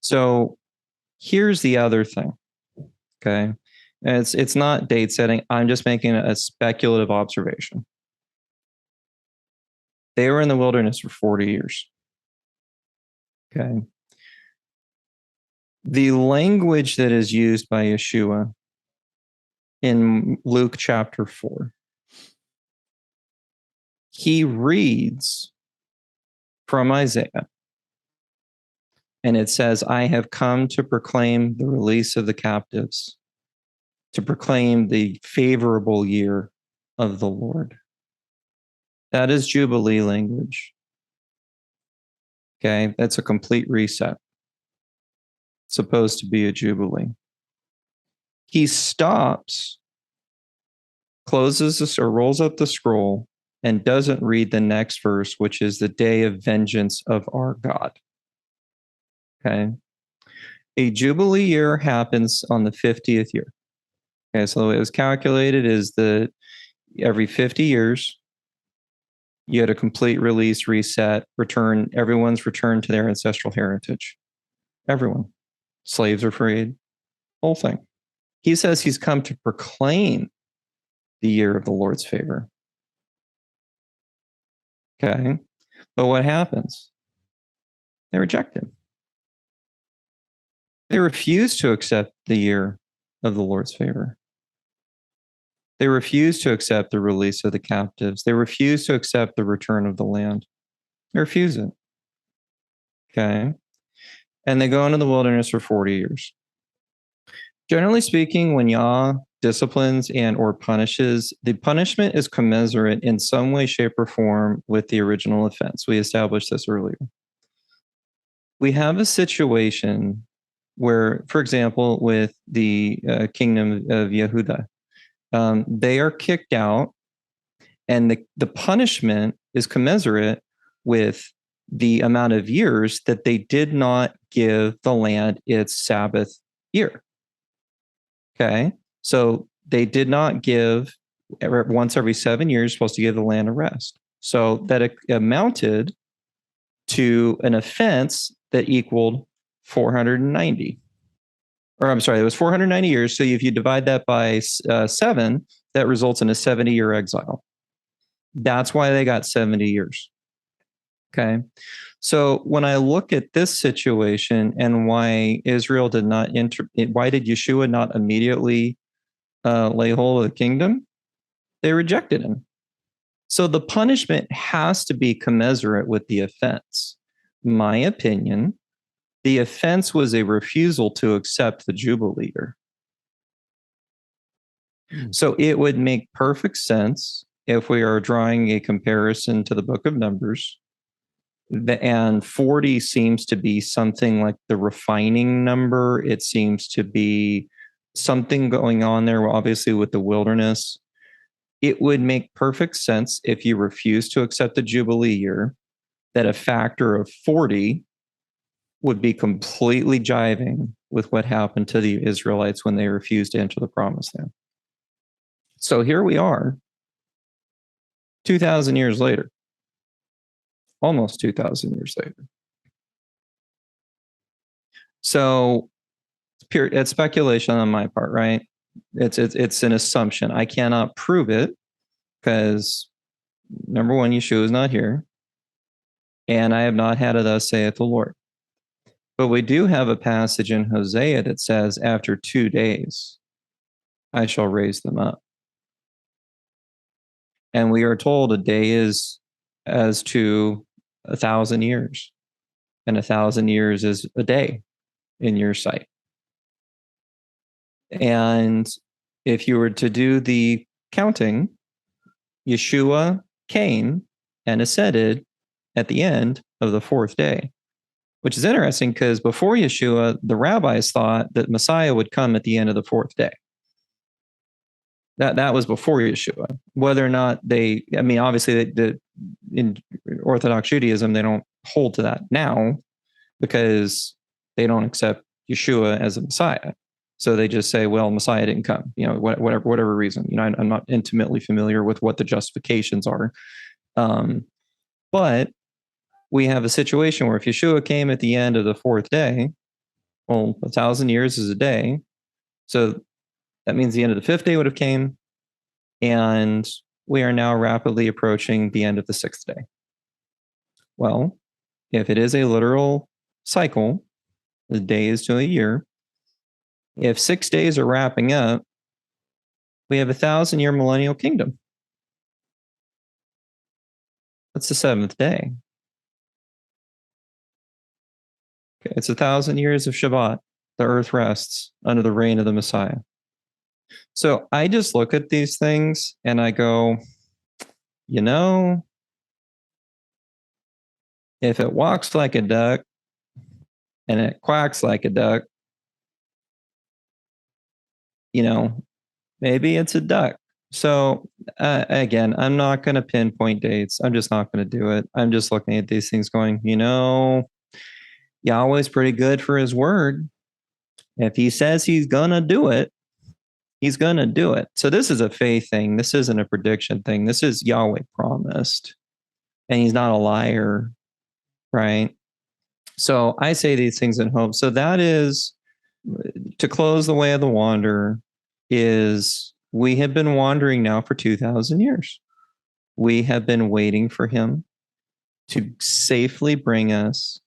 So here's the other thing, okay? It's not date setting. I'm just making a speculative observation. They were in the wilderness for 40 years, okay? The language that is used by Yeshua in Luke chapter 4, he reads from Isaiah, and it says, I have come to proclaim the release of the captives, to proclaim the favorable year of the Lord. That is Jubilee language. Okay, that's a complete reset. It's supposed to be a Jubilee. He stops, closes this or rolls up the scroll, and doesn't read the next verse, which is the day of vengeance of our God. Okay. A Jubilee year happens on the 50th year. Okay, so the way it was calculated is that every 50 years, you had a complete release, reset, return, everyone's returned to their ancestral heritage. Everyone. Slaves are freed, whole thing. He says he's come to proclaim the year of the Lord's favor. Okay. But what happens? They reject him. They refuse to accept the year of the Lord's favor. They refuse to accept the release of the captives. They refuse to accept the return of the land. They refuse it. Okay. And they go into the wilderness for 40 years. Generally speaking, when Yah disciplines and or punishes, the punishment is commensurate in some way, shape, or form with the original offense. We established this earlier. We have a situation where, for example, with the kingdom of Yehuda, they are kicked out, and the punishment is commensurate with the amount of years that they did not give the land its Sabbath year. Okay. So they did not give once every 7 years, supposed to give the land a rest. So that it amounted to an offense that equaled 490. Or I'm sorry, it was 490 years. So if you divide that by 7, that results in a 70-year exile. That's why they got 70 years. Okay. So when I look at this situation and why Israel did not why did Yeshua not immediately lay hold of the kingdom? They rejected him. So the punishment has to be commensurate with the offense. My opinion, the offense was a refusal to accept the Jubilee year. So it would make perfect sense if we are drawing a comparison to the book of Numbers, and 40 seems to be something like the refining number. It seems to be something going on there, obviously, with the wilderness. It would make perfect sense if you refuse to accept the Jubilee year, that a factor of 40 would be completely jiving with what happened to the Israelites when they refused to enter the promised land. So here we are, 2,000 years later, almost 2,000 years later. So it's speculation on my part, right? It's an assumption. I cannot prove it because, number one, Yeshua is not here, and I have not had a thus saith the Lord. But we do have a passage in Hosea that says, after 2 days, I shall raise them up. And we are told a day is as to 1,000 years, and 1,000 years is a day in your sight. And if you were to do the counting, Yeshua came and ascended at the end of the 4th day, which is interesting because before Yeshua, the rabbis thought that Messiah would come at the end of the 4th day. That was before Yeshua. Whether or not obviously in Orthodox Judaism, they don't hold to that now because they don't accept Yeshua as a Messiah. So they just say, well, Messiah didn't come, whatever reason. I'm not intimately familiar with what the justifications are. But we have a situation where if Yeshua came at the end of the 4th day, well, 1,000 years is a day. So that means the end of the 5th day would have came. And we are now rapidly approaching the end of the 6th day. Well, if it is a literal cycle, the day is to a year. If 6 days are wrapping up, we have 1,000-year millennial kingdom. That's the 7th day. Okay, it's 1,000 years of Shabbat. The earth rests under the reign of the Messiah. So I just look at these things and I go, if it walks like a duck and it quacks like a duck, maybe it's a duck. So again, I'm not going to pinpoint dates. I'm just not going to do it. I'm just looking at these things going, Yahweh's pretty good for his word. If he says he's going to do it, he's going to do it. So this is a faith thing. This isn't a prediction thing. This is Yahweh promised. And he's not a liar, right? So I say these things in hope. So that is, to close the way of the wanderer, is we have been wandering now for 2,000 years. We have been waiting for him to safely bring us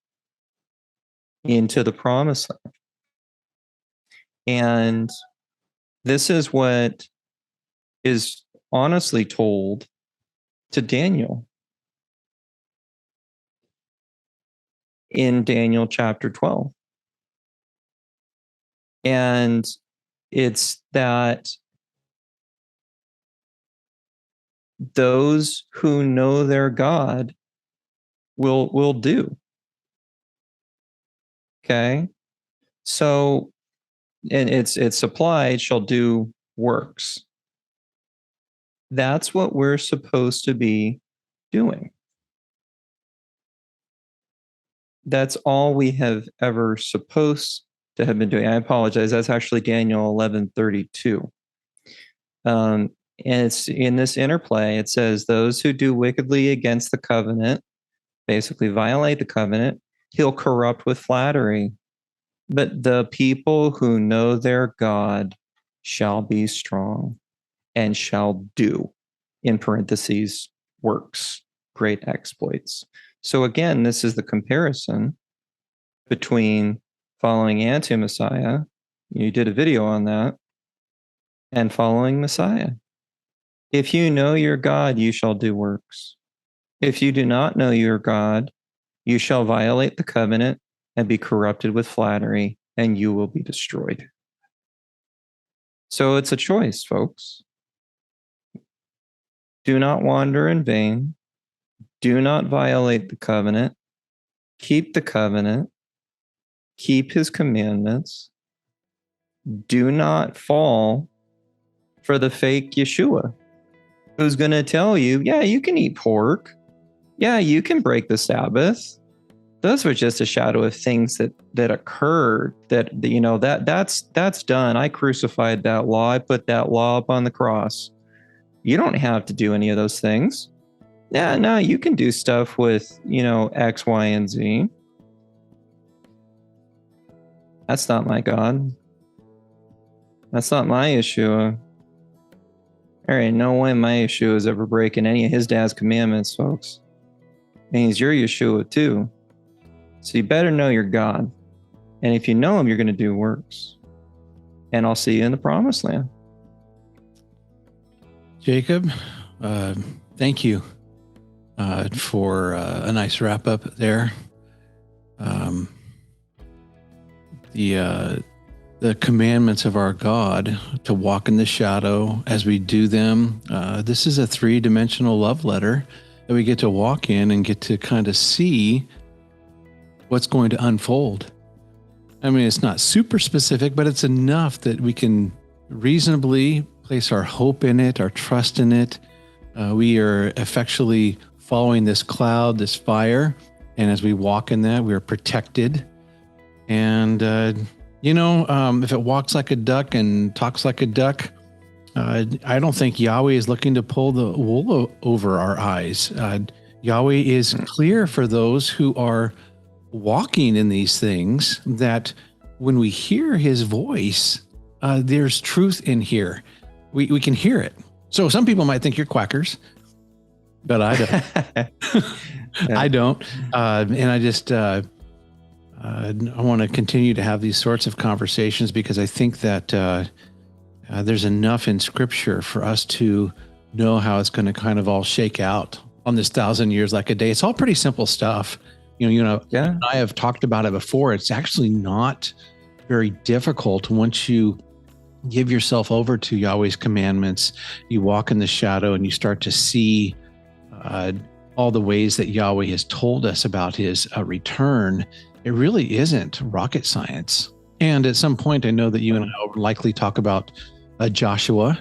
into the promised land. And this is what is honestly told to Daniel in Daniel chapter 12. And it's that those who know their God will do. Okay? So, and it's supplied shall do works. That's what we're supposed to be doing. That's all we have ever supposed to have been doing. I apologize. That's actually Daniel 11:32. And it's in this interplay. It says, "Those who do wickedly against the covenant, basically violate the covenant, he'll corrupt with flattery. But the people who know their God shall be strong and shall do," in parentheses, works, great exploits. So again, this is the comparison between following anti-Messiah, you did a video on that, and following Messiah. If you know your God, you shall do works. If you do not know your God, you shall violate the covenant and be corrupted with flattery, and you will be destroyed. So it's a choice, folks. Do not wander in vain. Do not violate the covenant. Keep the covenant. Keep his commandments. Do not fall for the fake Yeshua, who's going to tell you, yeah, you can eat pork. Yeah, you can break the Sabbath. Those were just a shadow of things that occurred. That's done. I crucified that law. I put that law up on the cross. You don't have to do any of those things. Yeah, no, you can do stuff with, X, Y, and Z. That's not my God. That's not my Yeshua. There ain't no way my Yeshua is ever breaking any of his dad's commandments, folks. And he's your Yeshua too. So you better know your God. And if you know him, you're going to do works. And I'll see you in the promised land. Jacob, thank you for a nice wrap up there. The commandments of our God to walk in the shadow as we do them. This is a 3-dimensional love letter that we get to walk in and get to kind of see what's going to unfold. I mean, it's not super specific, but it's enough that we can reasonably place our hope in it, our trust in it. We are effectually following this cloud, this fire. And as we walk in that, we are protected. And, if it walks like a duck and talks like a duck, I don't think Yahweh is looking to pull the wool over our eyes. Yahweh is clear for those who are walking in these things, that when we hear his voice, there's truth in here. We can hear it. So some people might think you're quackers, but I don't. I don't. And I just, I want to continue to have these sorts of conversations, because I think that there's enough in Scripture for us to know how it's going to kind of all shake out on this 1,000 years like a day. It's all pretty simple stuff. Yeah. I have talked about it before. It's actually not very difficult once you give yourself over to Yahweh's commandments. You walk in the shadow and you start to see all the ways that Yahweh has told us about his return. It really isn't rocket science. And at some point, I know that you and I will likely talk about Joshua,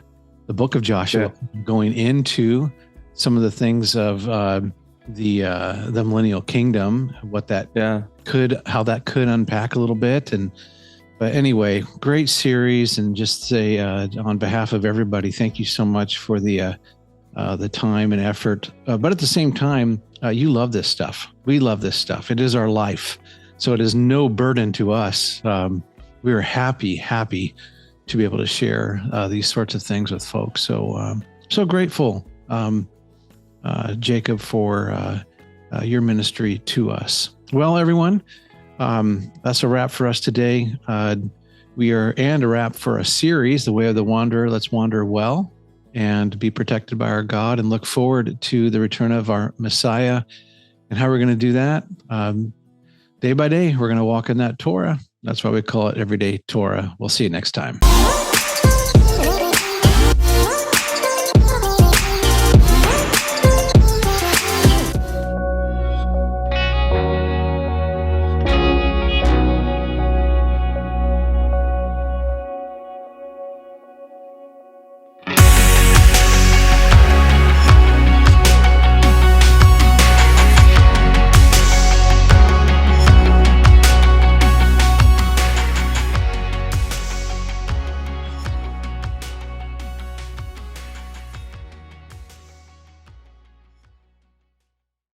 the book of Joshua, going into some of the things of the millennial kingdom, how that could unpack a little bit. But anyway, great series. And just say on behalf of everybody, thank you so much for the time and effort. But at the same time, you love this stuff. We love this stuff. It is our life. So it is no burden to us. We are happy to be able to share these sorts of things with folks. So grateful, Jacob, for your ministry to us. Well, everyone, that's a wrap for us today. And a wrap for a series, The Way of the Wanderer. Let's wander well and be protected by our God, and look forward to the return of our Messiah. And how we're going to do that? Day by day, we're going to walk in that Torah. That's why we call it Everyday Torah. We'll see you next time.